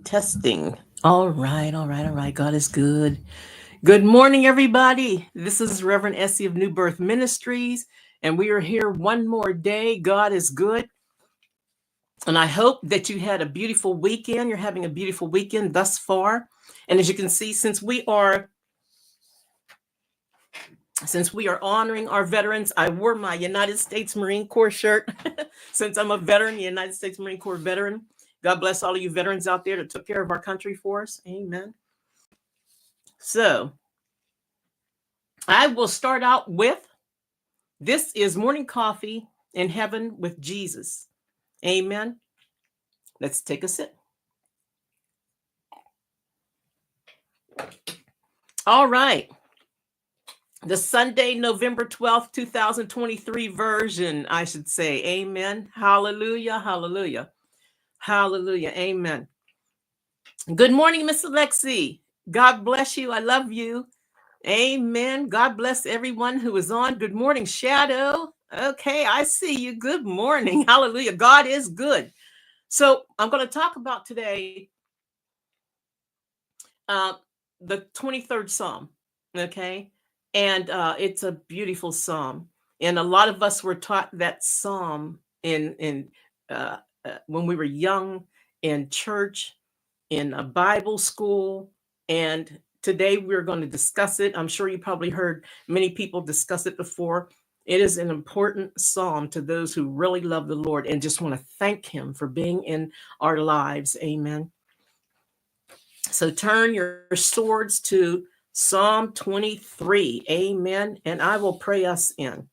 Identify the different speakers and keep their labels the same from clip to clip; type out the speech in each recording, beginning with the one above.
Speaker 1: Testing. All right, all right, all right. God is good. Good morning, everybody. This is Reverend Essie of New Birth Ministries, and we are here one more day. God is good. And I hope that you had a beautiful weekend. You're having a beautiful weekend thus far. And as you can see, since we are honoring our veterans, I wore my United States Marine Corps shirt since I'm a veteran, United States Marine Corps veteran. God bless all of you veterans out there that took care of our country for us. Amen. So I will start out with this is morning coffee in heaven with Jesus. Amen. Let's take a sip. All right. The Sunday, November 12th, 2023 version, I should say. Amen. Hallelujah. Hallelujah. Hallelujah. Amen. Good morning, Miss Alexi. God bless you. I love you. Amen. God bless everyone who is on. Good morning, Shadow. Okay, I see you. Good morning. Hallelujah. God is good. So I'm going to talk about today uh, the 23rd Psalm. Okay. And it's a beautiful Psalm. And a lot of us were taught that Psalm uh, when we were young in church, in a Bible school. And today we're going to discuss it. I'm sure you probably heard many people discuss it before. It is an important psalm to those who really love the Lord and just want to thank Him for being in our lives. Amen. So turn your swords to Psalm 23. Amen. And I will pray us in.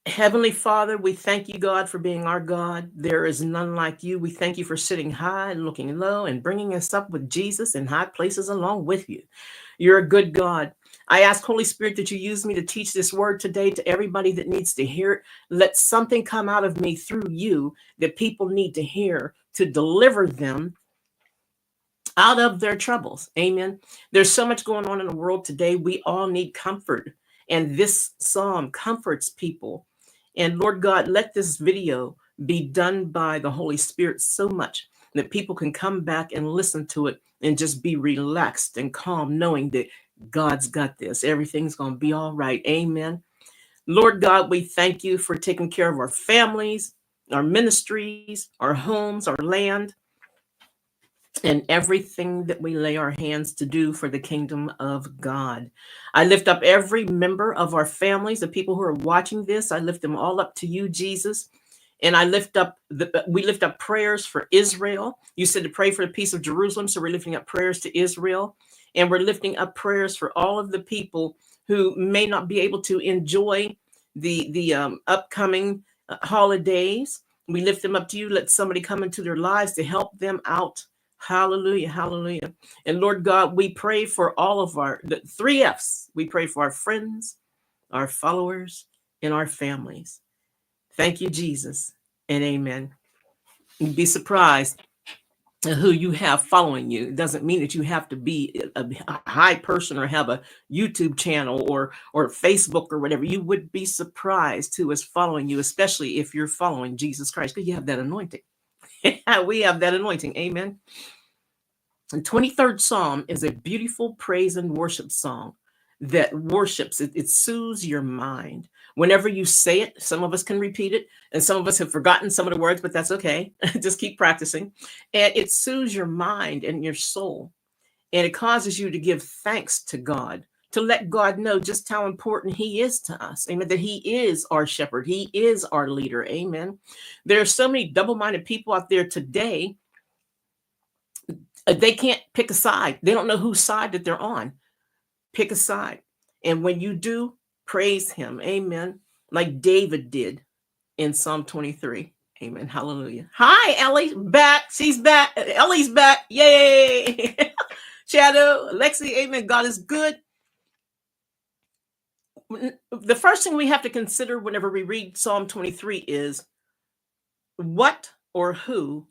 Speaker 1: Heavenly Father, we thank you, God, for being our God. There is none like you. We thank you for sitting high and looking low and bringing us up with Jesus in high places along with you. You're a good God. I ask, Holy Spirit, that you use me to teach this word today to everybody that needs to hear it. Let something come out of me through you that people need to hear to deliver them out of their troubles. Amen. There's so much going on in the world today. We all need comfort. And this psalm comforts people. And Lord God, let this video be done by the Holy Spirit so much that people can come back and listen to it and just be relaxed and calm, knowing that God's got this. Everything's going to be all right. Amen. Lord God, we thank you for taking care of our families, our ministries, our homes, our land, and everything that we lay our hands to do for the kingdom of God. I lift up every member of our families, the people who are watching this. I lift them all up to you, Jesus. And we lift up prayers for Israel. You said to pray for the peace of Jerusalem. So we're lifting up prayers to Israel. And we're lifting up prayers for all of the people who may not be able to enjoy the upcoming holidays. We lift them up to you. Let somebody come into their lives to help them out. Hallelujah, hallelujah. And Lord God, we pray for all of the three F's. We pray for our friends, our followers, and our families. Thank you, Jesus, and amen. You'd be surprised who you have following you. It doesn't mean that you have to be a high person or have a YouTube channel or Facebook or whatever. You would be surprised who is following you, especially if you're following Jesus Christ, because you have that anointing. We have that anointing. Amen. The 23rd Psalm is a beautiful praise and worship song that worships. It soothes your mind. Whenever you say it, some of us can repeat it, and some of us have forgotten some of the words, but that's okay. Just keep practicing. And it soothes your mind and your soul. And it causes you to give thanks to God, to let God know just how important He is to us. Amen. That He is our shepherd. He is our leader. Amen. There are so many double-minded people out there today. They can't pick a side. They don't know whose side that they're on. Pick a side. And when you do, praise Him. Amen. Like David did in Psalm 23. Amen. Hallelujah. Hi, Ellie. Back. She's back. Ellie's back. Yay. Shadow, Lexi. Amen. God is good. The first thing we have to consider whenever we read Psalm 23 is what or who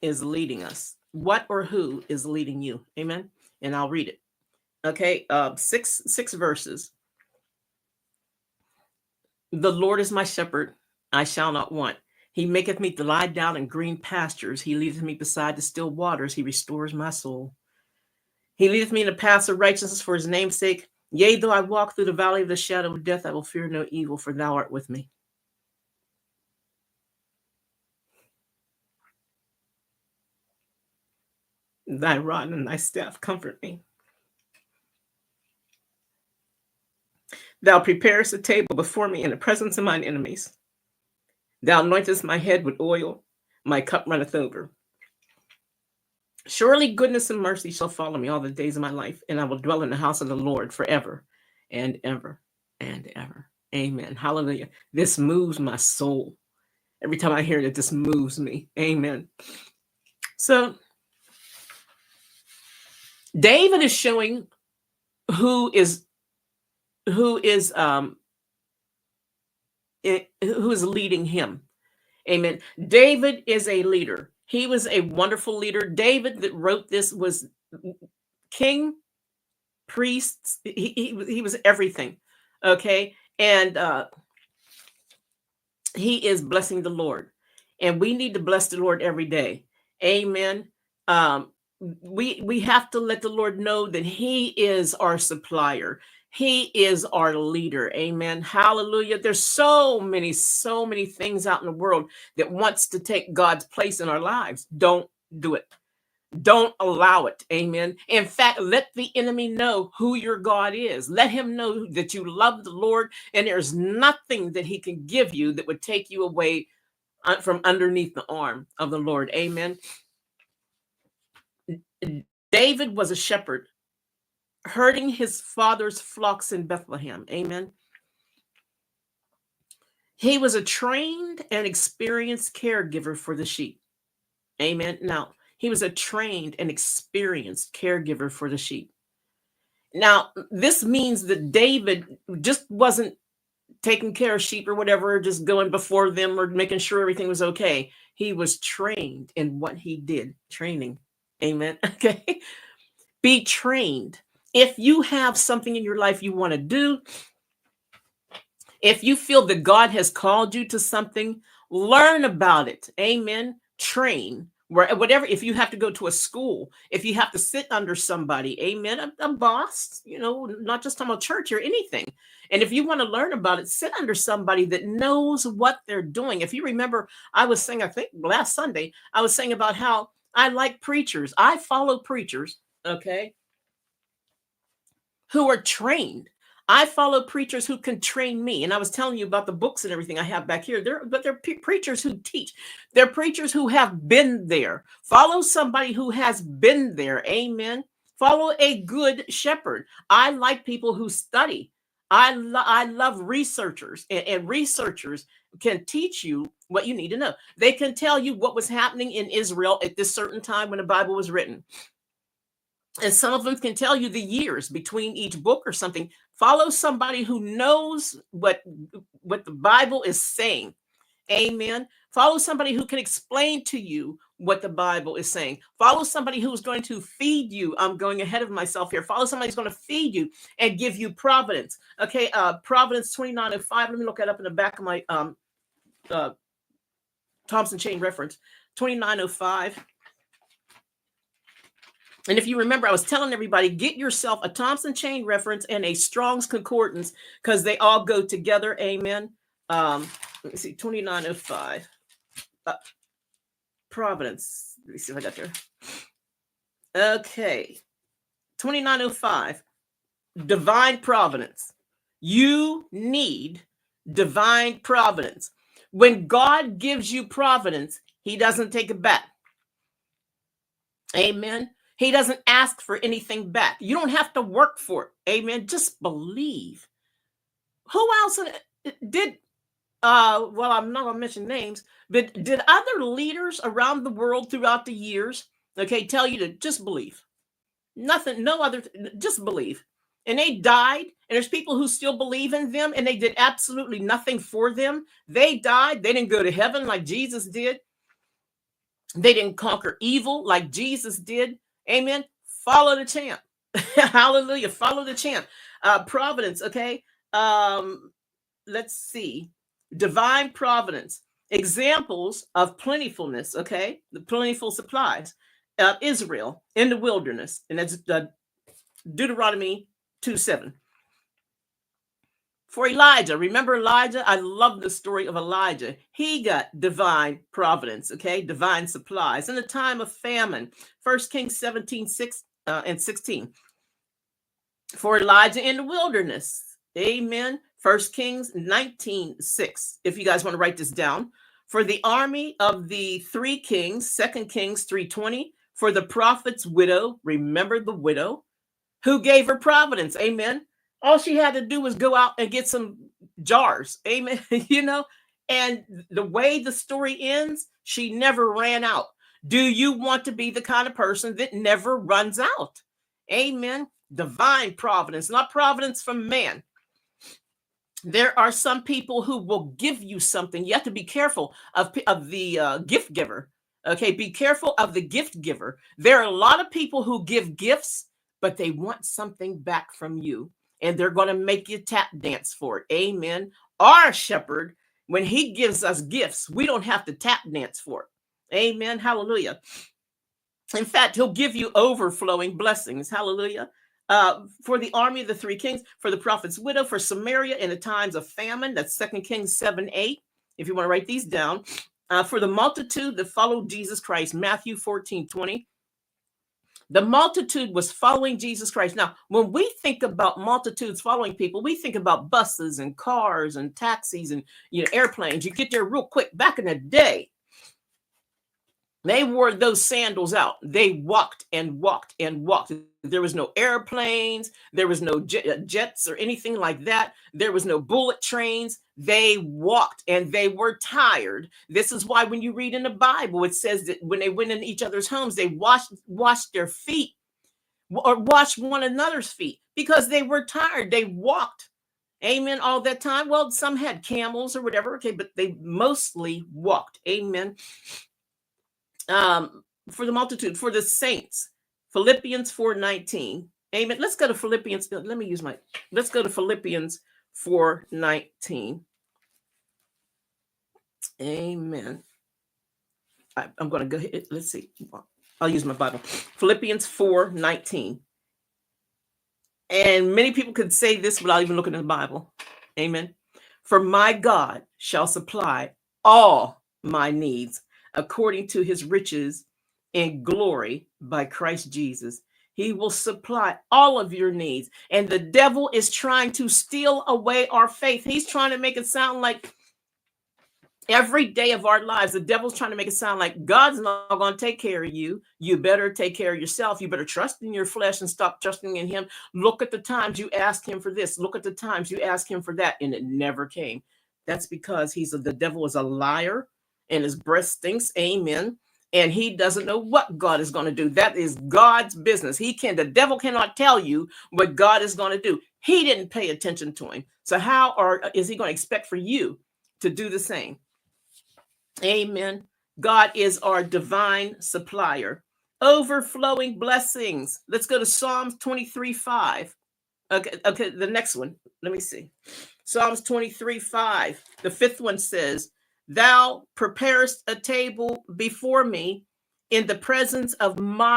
Speaker 1: is leading us. What or who is leading you. Amen. And I'll read it. Okay. Six verses. The Lord is my shepherd. I shall not want. He maketh me to lie down in green pastures. He leadeth me beside the still waters. He restores my soul. He leadeth me in the paths of righteousness for his name's sake. Yea, though I walk through the valley of the shadow of death, I will fear no evil, for thou art with me. Thy rod and thy staff comfort me. Thou preparest a table before me in the presence of mine enemies. Thou anointest my head with oil, my cup runneth over. Surely goodness and mercy shall follow me all the days of my life, and I will dwell in the house of the Lord forever and ever and ever. Amen. Hallelujah. This moves my soul. Every time I hear it, this moves me. Amen. So David is showing who is leading him. Amen. David is a leader. He was a wonderful leader. David that wrote this was king, priests. He was everything. Okay. And he is blessing the Lord. And we need to bless the Lord every day. Amen. We have to let the Lord know that he is our supplier. He is our leader. Amen. Hallelujah. There's so many things out in the world that wants to take God's place in our lives. Don't do it. Don't allow it. Amen. In fact, let the enemy know who your God is. Let him know that you love the Lord, and there's nothing that he can give you that would take you away from underneath the arm of the Lord. Amen. David was a shepherd herding his father's flocks in Bethlehem. Amen. He was a trained and experienced caregiver for the sheep. Amen. Now, he was a trained and experienced caregiver for the sheep. Now, this means that David just wasn't taking care of sheep or whatever, just going before them or making sure everything was okay. He was trained in what he did. Training. Amen. Okay. Be trained. If you have something in your life you want to do, if you feel that God has called you to something, learn about it. Amen. Train. Whatever, if you have to go to a school, if you have to sit under somebody, amen, a boss, not just on a church or anything. And if you want to learn about it, sit under somebody that knows what they're doing. If you remember, I was saying, I think last Sunday, I was saying about how I like preachers. I follow preachers, okay, who are trained. I follow preachers who can train me. And I was telling you about the books and everything I have back here. They're preachers who teach. They're preachers who have been there. Follow somebody who has been there. Amen. Follow a good shepherd. I like people who study. I love researchers, and researchers can teach you what you need to know. They can tell you what was happening in Israel at this certain time when the Bible was written. And some of them can tell you the years between each book or something. Follow somebody who knows what the Bible is saying. Amen. Follow somebody who can explain to you what the Bible is saying. Follow somebody who's going to feed you. I'm going ahead of myself here. Follow somebody who's going to feed you and give you providence. Okay. Providence 29:05. Let me look that up in the back of my Thompson chain reference. 29:05. And if you remember, I was telling everybody, get yourself a Thompson chain reference and a Strong's concordance, because they all go together. Amen. Let me see, 29:05. Providence. Let me see if I got there. Okay. 29:05. Divine providence. You need divine providence. When God gives you providence, he doesn't take it back. Amen. He doesn't ask for anything back. You don't have to work for it. Amen. Just believe. Who else did, well, I'm not going to mention names, but did other leaders around the world throughout the years, okay, tell you to just believe? Nothing, no other, just believe. And they died, and there's people who still believe in them, and they did absolutely nothing for them. They died. They didn't go to heaven like Jesus did. They didn't conquer evil like Jesus did. Amen. Follow the champ. Hallelujah. Follow the champ. Providence. Okay. Let's see. Divine providence. examples of plentifulness, okay? The plentiful supplies. Israel in the wilderness, and that's Deuteronomy 2:7. For Elijah, remember Elijah? I love the story of Elijah. He got divine providence, okay? Divine supplies in a time of famine. 1 Kings 17:6 and 16. For Elijah in the wilderness. Amen. 1 Kings 19:6. If you guys want to write this down. For the army of the three kings, 2 Kings 3:20. For the prophet's widow, remember the widow, who gave her providence. Amen. All she had to do was go out and get some jars. Amen. And the way the story ends, she never ran out. Do you want to be the kind of person that never runs out? Amen. Divine providence, not providence from man. There are some people who will give you something. You have to be careful of the gift giver. Okay, be careful of the gift giver. There are a lot of people who give gifts, but they want something back from you, and they're going to make you tap dance for it. Amen. Our shepherd, when he gives us gifts, we don't have to tap dance for it. Amen. Hallelujah. In fact, he'll give you overflowing blessings. Hallelujah. For the army of the three kings, for the prophet's widow, for Samaria in the times of famine. That's 2 Kings 7:8. If you want to write these down. For the multitude that followed Jesus Christ, Matthew 14:20. The multitude was following Jesus Christ. Now, when we think about multitudes following people, we think about buses and cars and taxis and airplanes. You get there real quick. Back in the day, they wore those sandals out. They walked and walked and walked. There was no airplanes. There was no jets or anything like that. There was no bullet trains. They walked and they were tired. This is why when you read in the Bible, it says that when they went in each other's homes, they washed their feet or washed one another's feet because they were tired. They walked. Amen. All that time. Well, some had camels or whatever. Okay, but they mostly walked. Amen. For the multitude, for the saints, Philippians 4:19. Amen. Let's go to Philippians. Let's go to Philippians 4:19. Amen. I'm going to go ahead. Let's see. I'll use my Bible. Philippians 4:19. And many people could say this without even looking at the Bible. Amen. For my God shall supply all my needs according to his riches in glory by Christ Jesus. He will supply all of your needs. And the devil is trying to steal away our faith. He's trying to make it sound like every day of our lives, the devil's trying to make it sound like God's not going to take care of you. You better take care of yourself. You better trust in your flesh and stop trusting in him. Look at the times you asked him for this. Look at the times you asked him for that. And it never came. That's because the devil is a liar and his breath stinks. Amen. And he doesn't know what God is going to do. That is God's business. The devil cannot tell you what God is going to do. He didn't pay attention to him. So how is he going to expect for you to do the same? Amen. God is our divine supplier. Overflowing blessings. Let's go to Psalms 23:5. Okay, the next one. Let me see. Psalms 23:5. The fifth one says, thou preparest a table before me in the presence of my